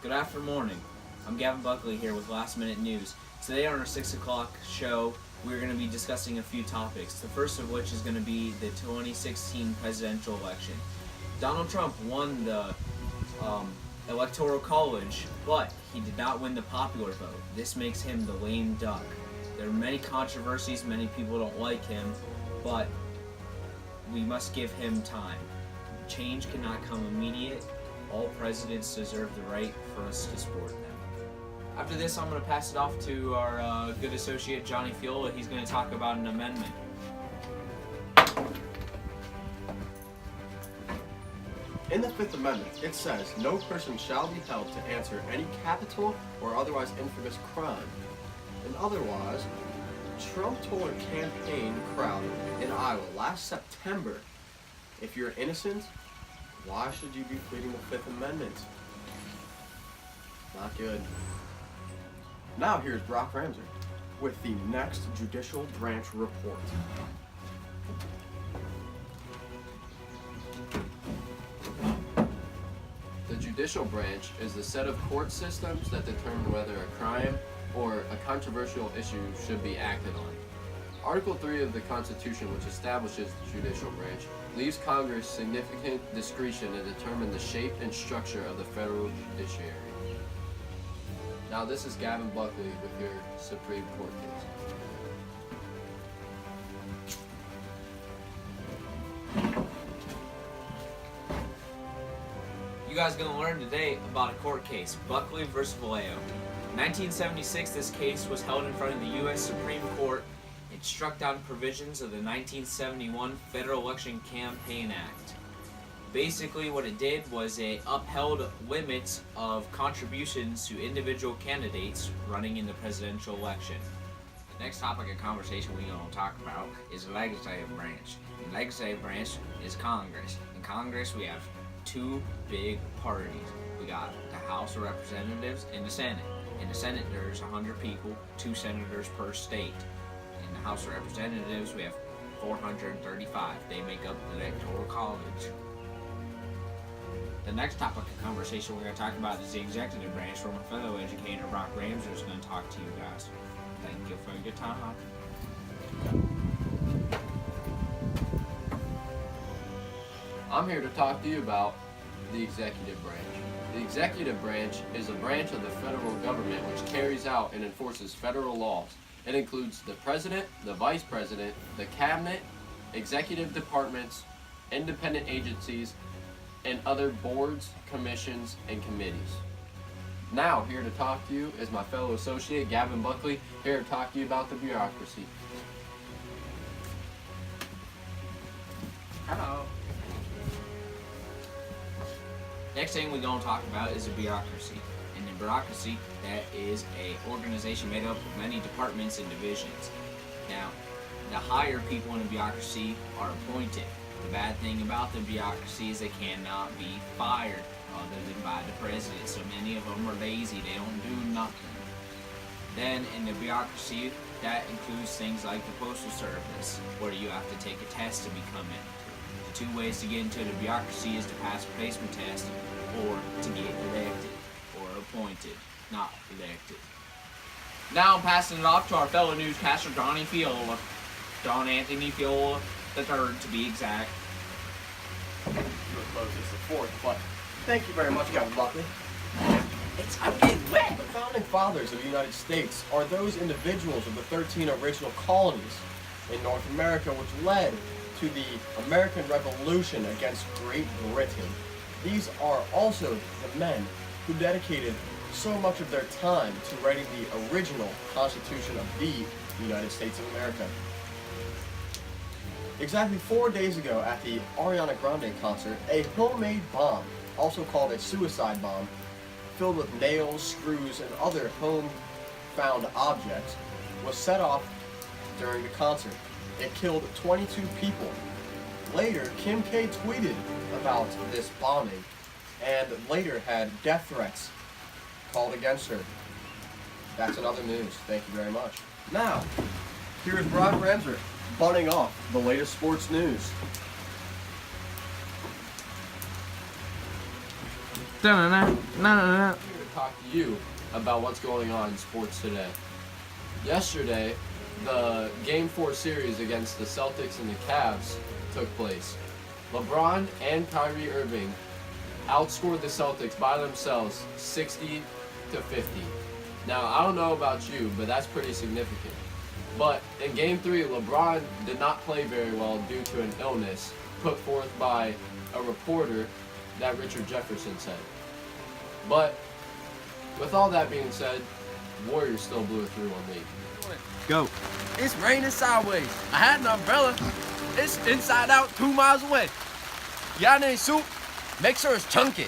Good afternoon. I'm Gavin Buckley here with Last Minute News. Today on our 6 o'clock show, we're going to be discussing a few topics. The first of which is going to be the 2016 presidential election. Donald Trump won the Electoral College, but he did not win the popular vote. This makes him the lame duck. There are many controversies, many people don't like him, but we must give him time. Change cannot come immediate. All presidents deserve the right for us to support them. After this, I'm going to pass it off to our good associate, Johnny Fiola. He's going to talk about an amendment. In the Fifth Amendment, it says, no person shall be held to answer any capital or otherwise infamous crime. And otherwise, Trump told a campaign crowd in Iowa last September, if you're innocent, why should you be pleading the Fifth Amendment? Not good. Now here's Brock Ramser with the next Judicial Branch report. The judicial branch is the set of court systems that determine whether a crime or a controversial issue should be acted on. Article 3 of the Constitution, which establishes the judicial branch, leaves Congress significant discretion to determine the shape and structure of the federal judiciary. Now this is Gavin Buckley with your Supreme Court case. You guys are going to learn today about a court case, Buckley versus Vallejo. In 1976, this case was held in front of the U.S. Supreme Court. It struck down provisions of the 1971 Federal Election Campaign Act. Basically, what it did was it upheld limits of contributions to individual candidates running in the presidential election. The next topic of conversation we're going to talk about is the legislative branch. The legislative branch is Congress. In Congress, we have two big parties. We got the House of Representatives and the Senate. In the Senate, there's 100 people, 2 senators per state. In the House of Representatives, we have 435. They make up the Electoral College. The next topic of conversation we're going to talk about is the executive branch, where my fellow educator, Brock Ramser, is going to talk to you guys. Thank you for your time. I'm here to talk to you about the executive branch. The executive branch is a branch of the federal government which carries out and enforces federal laws. It includes the president, the vice president, the cabinet, executive departments, independent agencies, and other boards, commissions, and committees. Now, here to talk to you is my fellow associate, Gavin Buckley, here to talk to you about the bureaucracy. Hello. Next thing we're going to talk about is the bureaucracy. And the bureaucracy, that is a organization made up of many departments and divisions. Now, the higher people in the bureaucracy are appointed. The bad thing about the bureaucracy is they cannot be fired other than by the president. So many of them are lazy, they don't do nothing. Then in the bureaucracy, that includes things like the Postal Service, where you have to take a test to become in. The 2 ways to get into the bureaucracy is to pass a placement test or to get elected or appointed, not elected. Now I'm passing it off to our fellow newscaster, Johnny Fiola. John Anthony Fiola III, to be exact. You were closest the fourth, but thank you very much, Gavin Buckley. I'm getting wet! The founding fathers of the United States are those individuals of the 13 original colonies in North America which led to the American Revolution against Great Britain. These are also the men who dedicated so much of their time to writing the original Constitution of the United States of America. Exactly 4 days ago at the Ariana Grande concert, a homemade bomb, also called a suicide bomb, filled with nails, screws, and other home-found objects, was set off during the concert. It killed 22 people. Later, Kim K tweeted about this bombing and later had death threats called against her. That's another news. Thank you very much. Now, here is Brock Ramser bunning off the latest sports news. Da-na-na, na-na-na. talk to you about what's going on in sports today. Yesterday, the Game 4 series against the Celtics and the Cavs took place. LeBron and Kyrie Irving outscored the Celtics by themselves 60-50. Now, I don't know about you, but that's pretty significant. But in Game 3, LeBron did not play very well due to an illness put forth by a reporter that Richard Jefferson said. But with all that being said, Warriors still blew a 3-1 lead. Go. It's raining sideways. I had an umbrella. It's inside out 2 miles away. Y'all need soup? Make sure it's chunky.